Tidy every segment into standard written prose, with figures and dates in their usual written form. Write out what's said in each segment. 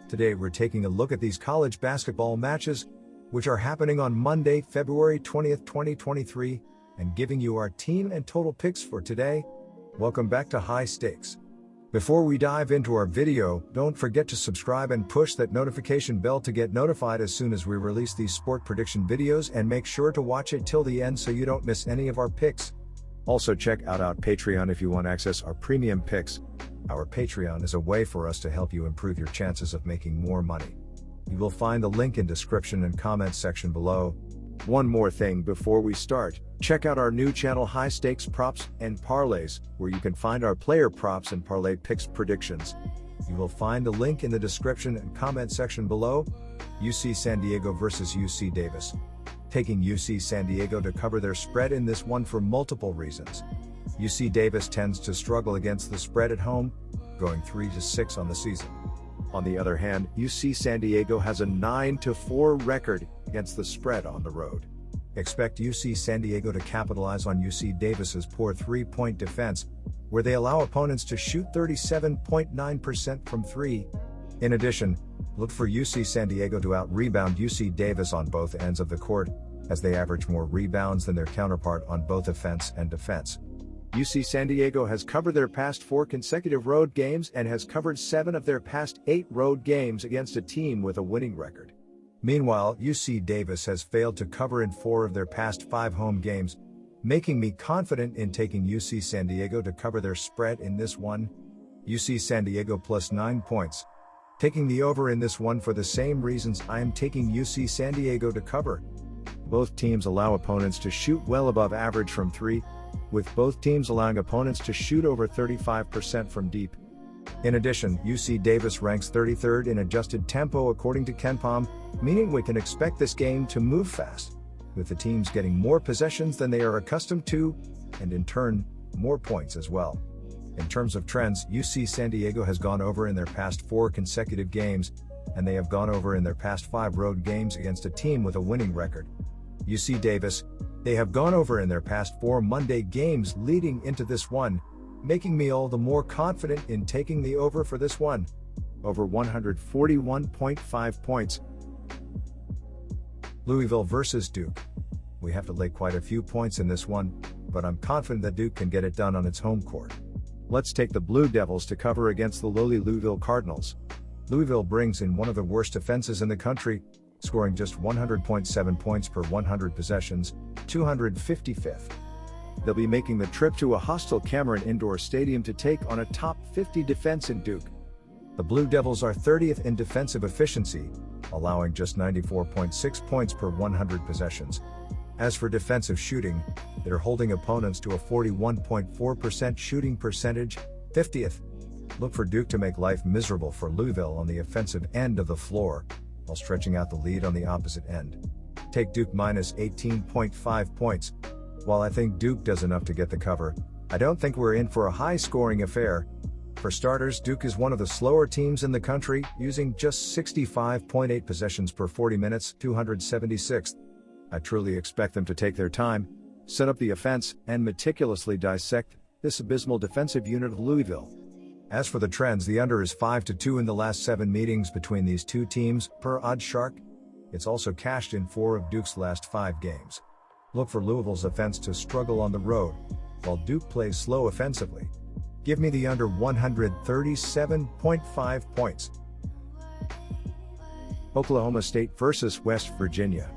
Today we're taking a look at these college basketball matches, which are happening on Monday, February 20th, 2023, and giving you our team and total picks for today. Welcome back to High Stakes. Before we dive into our video, don't forget to subscribe and push that notification bell to get notified as soon as we release these sport prediction videos, and make sure to watch it till the end so you don't miss any of our picks. Also check out our Patreon if you want to access our premium picks. Our Patreon is a way for us to help you improve your chances of making more money. You will find the link in description and comments section below. One more thing before we start, check out our new channel High Stakes Props and Parlays, where you can find our player props and parlay picks predictions. You will find the link in the description and comment section below. UC San Diego versus UC Davis. Taking UC San Diego to cover their spread in this one for multiple reasons. UC Davis tends to struggle against the spread at home, going 3-6 on the season. On the other hand, UC San Diego has a 9-4 record against the spread on the road. Expect UC San Diego to capitalize on UC Davis's poor three-point defense, where they allow opponents to shoot 37.9% from three. In addition, look for UC San Diego to out-rebound UC Davis on both ends of the court, as they average more rebounds than their counterpart on both offense and defense. UC San Diego has covered their past 4 consecutive road games and has covered 7 of their past 8 road games against a team with a winning record. Meanwhile, UC Davis has failed to cover in 4 of their past 5 home games, making me confident in taking UC San Diego to cover their spread in this one. UC San Diego plus 9 points. Taking the over in this one for the same reasons I am taking UC San Diego to cover. Both teams allow opponents to shoot well above average from 3, with both teams allowing opponents to shoot over 35% from deep. In addition, UC Davis ranks 33rd in adjusted tempo according to KenPom, meaning we can expect this game to move fast, with the teams getting more possessions than they are accustomed to, and in turn, more points as well. In terms of trends, UC San Diego has gone over in their past 4 consecutive games, and they have gone over in their past 5 road games against a team with a winning record. UC Davis, they have gone over in their past 4 Monday games leading into this one, making me all the more confident in taking the over for this one. Over 141.5 points. Louisville versus Duke. We have to lay quite a few points in this one, but I'm confident that Duke can get it done on its home court. Let's take the Blue Devils to cover against the lowly Louisville Cardinals. Louisville brings in one of the worst defenses in the country, scoring just 100.7 points per 100 possessions, 255th. They'll be making the trip to a hostile Cameron Indoor Stadium to take on a top 50 defense in Duke. The Blue Devils are 30th in defensive efficiency, allowing just 94.6 points per 100 possessions. As for defensive shooting, they're holding opponents to a 41.4% shooting percentage, 50th. Look for Duke to make life miserable for Louisville on the offensive end of the floor, while stretching out the lead on the opposite end. Take Duke minus 18.5 points. While I think Duke does enough to get the cover, I don't think we're in for a high-scoring affair. For starters, Duke is one of the slower teams in the country, using just 65.8 possessions per 40 minutes, 276th. I truly expect them to take their time, set up the offense, and meticulously dissect this abysmal defensive unit of Louisville. As for the trends, the under is 5-2 in the last 7 meetings between these two teams, per OddsShark. It's also cashed in 4 of Duke's last 5 games. Look for Louisville's offense to struggle on the road, while Duke plays slow offensively. Give me the under 137.5 points. Oklahoma State versus West Virginia.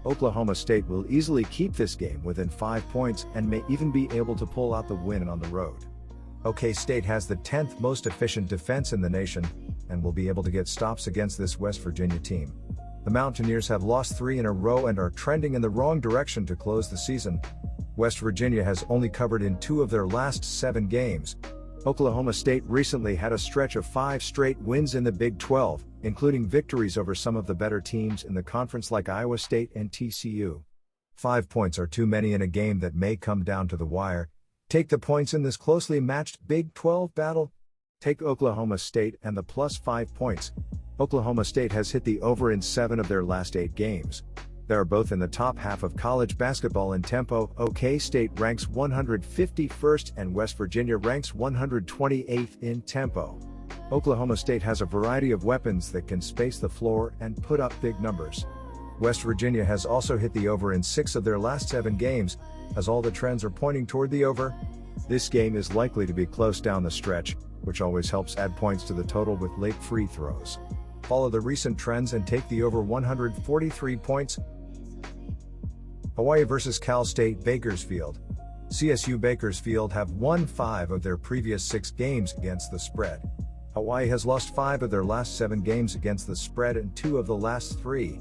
Oklahoma State will easily keep this game within 5 points and may even be able to pull out the win on the road. OK State has the 10th most efficient defense in the nation, and will be able to get stops against this West Virginia team. The Mountaineers have lost 3 in a row and are trending in the wrong direction to close the season. West Virginia has only covered in 2 of their last 7 games. Oklahoma State recently had a stretch of 5 straight wins in the Big 12, including victories over some of the better teams in the conference like Iowa State and TCU. 5 points are too many in a game that may come down to the wire. Take the points in this closely matched Big 12 battle. Take Oklahoma State and the plus 5 points. Oklahoma State has hit the over in 7 of their last 8 games. They are both in the top half of college basketball in tempo. OK State ranks 151st and West Virginia ranks 128th in tempo. Oklahoma State has a variety of weapons that can space the floor and put up big numbers. West Virginia has also hit the over in 6 of their last 7 games, as all the trends are pointing toward the over. This game is likely to be close down the stretch, which always helps add points to the total with late free throws. Follow the recent trends and take the over 143 points. Hawaii vs. Cal State Bakersfield. CSU Bakersfield have won 5 of their previous 6 games against the spread. Hawaii has lost 5 of their last 7 games against the spread and 2 of the last 3.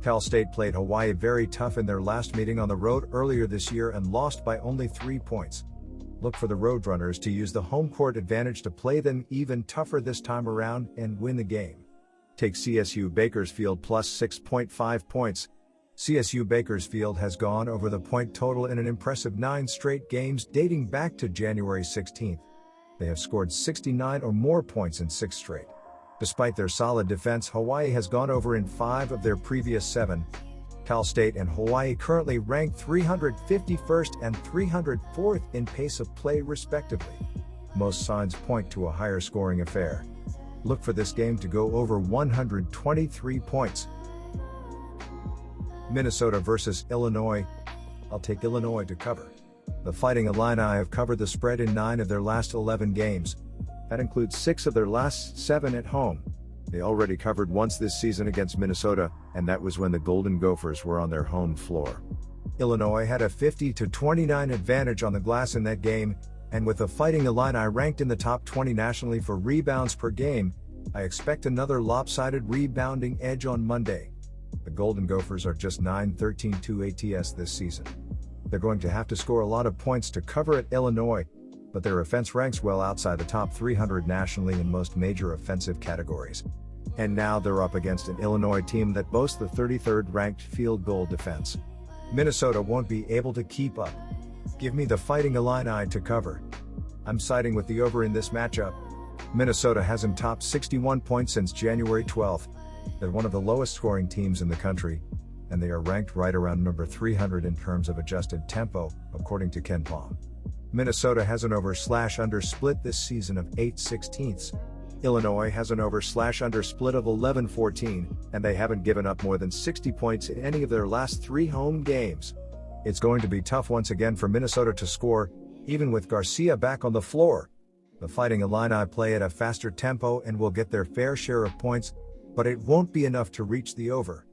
Cal State played Hawaii very tough in their last meeting on the road earlier this year and lost by only 3 points. Look for the Roadrunners to use the home court advantage to play them even tougher this time around and win the game. Take CSU Bakersfield plus 6.5 points. CSU Bakersfield has gone over the point total in an impressive 9 straight games dating back to January 16th. They have scored 69 or more points in 6 straight. Despite their solid defense, Hawaii has gone over in 5 of their previous 7. Cal State and Hawaii currently rank 351st and 304th in pace of play respectively. Most signs point to a higher scoring affair. Look for this game to go over 123 points. Minnesota vs. Illinois. I'll take Illinois to cover. The Fighting Illini have covered the spread in 9 of their last 11 games. That includes 6 of their last 7 at home. They already covered once this season against Minnesota, and that was when the Golden Gophers were on their home floor. Illinois had a 50-29 advantage on the glass in that game, and with the Fighting Illini ranked in the top 20 nationally for rebounds per game, I expect another lopsided rebounding edge on Monday. The Golden Gophers are just 9-13-2 ATS this season. They're going to have to score a lot of points to cover at Illinois, but their offense ranks well outside the top 300 nationally in most major offensive categories. And now they're up against an Illinois team that boasts the 33rd ranked field goal defense. Minnesota won't be able to keep up. Give me the Fighting Illini to cover. I'm siding with the over in this matchup. Minnesota hasn't topped 61 points since January 12th. They're one of the lowest scoring teams in the country, and they are ranked right around number 300 in terms of adjusted tempo, according to Ken Palm. Minnesota has an over/under split this season of 8/16. Illinois has an over/under split of 11-14, and they haven't given up more than 60 points in any of their last 3 home games. It's going to be tough once again for Minnesota to score, even with Garcia back on the floor. The Fighting Illini play at a faster tempo and will get their fair share of points, but it won't be enough to reach the over.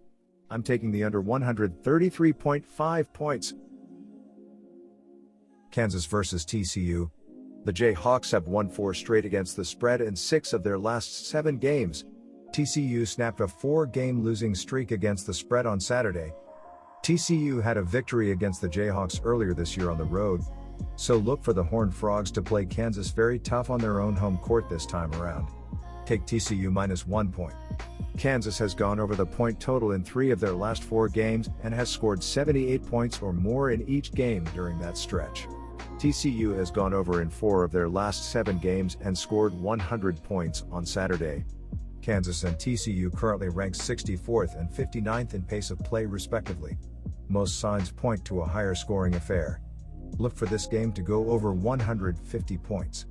I'm taking the under 133.5 points. Kansas vs. TCU. The Jayhawks have won 4 straight against the spread in 6 of their last 7 games. TCU snapped a 4-game losing streak against the spread on Saturday. TCU had a victory against the Jayhawks earlier this year on the road, so look for the Horned Frogs to play Kansas very tough on their own home court this time around. Take TCU minus 1 point. Kansas has gone over the point total in 3 of their last 4 games and has scored 78 points or more in each game during that stretch. TCU has gone over in 4 of their last 7 games and scored 100 points on Saturday. Kansas and TCU currently rank 64th and 59th in pace of play respectively. Most signs point to a higher scoring affair. Look for this game to go over 150 points.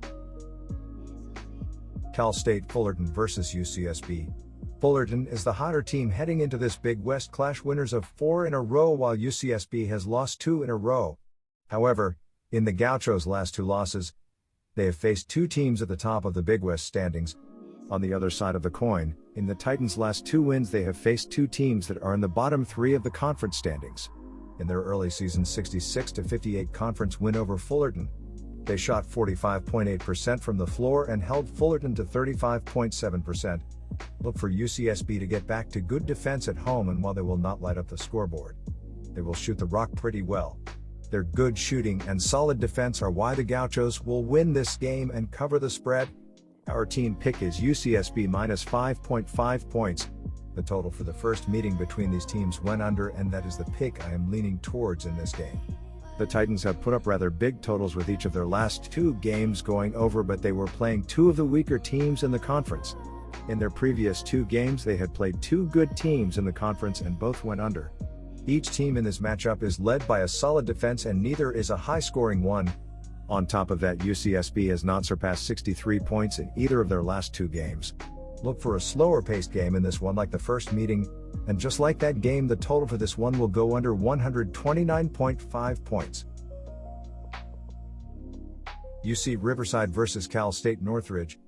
Cal State Fullerton vs. UCSB. Fullerton is the hotter team heading into this Big West clash, winners of 4 in a row, while UCSB has lost 2 in a row. However, in the Gauchos' last 2 losses, they have faced 2 teams at the top of the Big West standings. On the other side of the coin, in the Titans' last 2 wins, they have faced 2 teams that are in the bottom 3 of the conference standings. In their early season 66-58 conference win over Fullerton, they shot 45.8% from the floor and held Fullerton to 35.7%. Look for UCSB to get back to good defense at home, and while they will not light up the scoreboard, they will shoot the rock pretty well. Their good shooting and solid defense are why the Gauchos will win this game and cover the spread. Our team pick is UCSB minus 5.5 points. The total for the first meeting between these teams went under, and that is the pick I am leaning towards in this game. The Titans have put up rather big totals with each of their last 2 games going over, but they were playing 2 of the weaker teams in the conference. In their previous 2 games, they had played 2 good teams in the conference and both went under. Each team in this matchup is led by a solid defense and neither is a high-scoring one. On top of that, UCSB has not surpassed 63 points in either of their last 2 games. Look for a slower paced game in this one like the first meeting, and just like that game, the total for this one will go under 129.5 points. UC Riverside vs Cal State Northridge.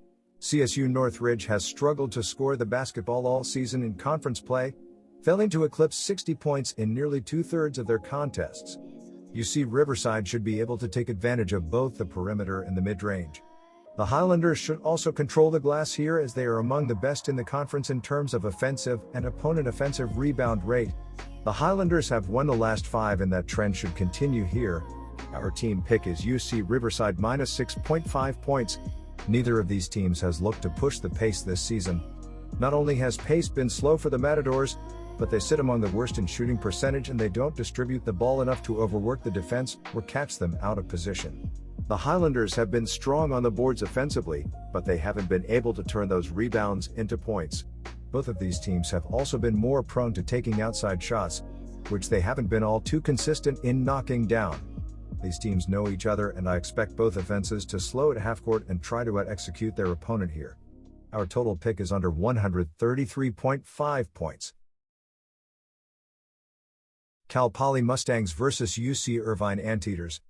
CSU Northridge has struggled to score the basketball all season in conference play, failing to eclipse 60 points in nearly 2/3 of their contests. UC Riverside should be able to take advantage of both the perimeter and the mid-range. The Highlanders should also control the glass here, as they are among the best in the conference in terms of offensive and opponent offensive rebound rate. The Highlanders have won the last 5 and that trend should continue here. Our team pick is UC Riverside minus 6.5 points. Neither of these teams has looked to push the pace this season. Not only has pace been slow for the Matadors, but they sit among the worst in shooting percentage and they don't distribute the ball enough to overwork the defense or catch them out of position. The Highlanders have been strong on the boards offensively, but they haven't been able to turn those rebounds into points. Both of these teams have also been more prone to taking outside shots, which they haven't been all too consistent in knocking down. These teams know each other and I expect both offenses to slow at half-court and try to out-execute their opponent here. Our total pick is under 133.5 points. Cal Poly Mustangs vs UC Irvine Anteaters.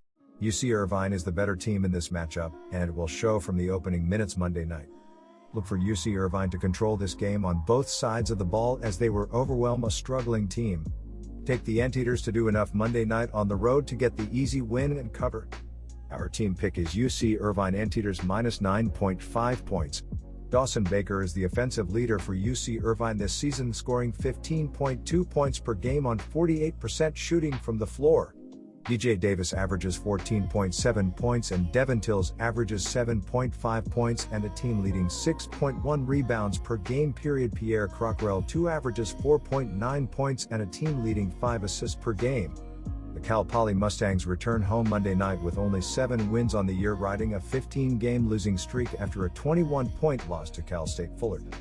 UC Irvine is the better team in this matchup, and it will show from the opening minutes Monday night. Look for UC Irvine to control this game on both sides of the ball as they will overwhelm a struggling team. Take the Anteaters to do enough Monday night on the road to get the easy win and cover. Our team pick is UC Irvine Anteaters minus 9.5 points. Dawson Baker is the offensive leader for UC Irvine this season, scoring 15.2 points per game on 48% shooting from the floor. DJ Davis averages 14.7 points and Devin Tills averages 7.5 points and a team-leading 6.1 rebounds per game. Pierre Crockrell too averages 4.9 points and a team-leading 5 assists per game. The Cal Poly Mustangs return home Monday night with only 7 wins on the year, riding a 15-game losing streak after a 21-point loss to Cal State Fullerton.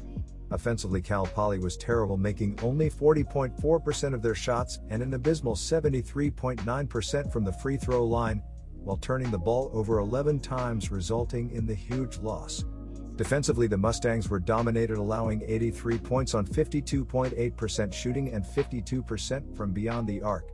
Offensively, Cal Poly was terrible, making only 40.4% of their shots and an abysmal 73.9% from the free throw line, while turning the ball over 11 times, resulting in the huge loss. Defensively, the Mustangs were dominated, allowing 83 points on 52.8% shooting and 52% from beyond the arc.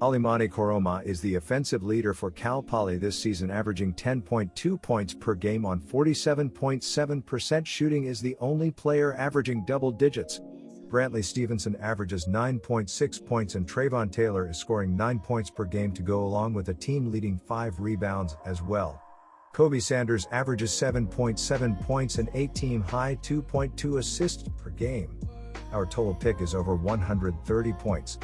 Alimani Koroma is the offensive leader for Cal Poly this season, averaging 10.2 points per game on 47.7% shooting, is the only player averaging double digits. Brantley Stevenson averages 9.6 points and Trayvon Taylor is scoring 9 points per game to go along with a team-leading 5 rebounds as well. Kobe Sanders averages 7.7 points and a team-high 2.2 assists per game. Our total pick is over 130 points.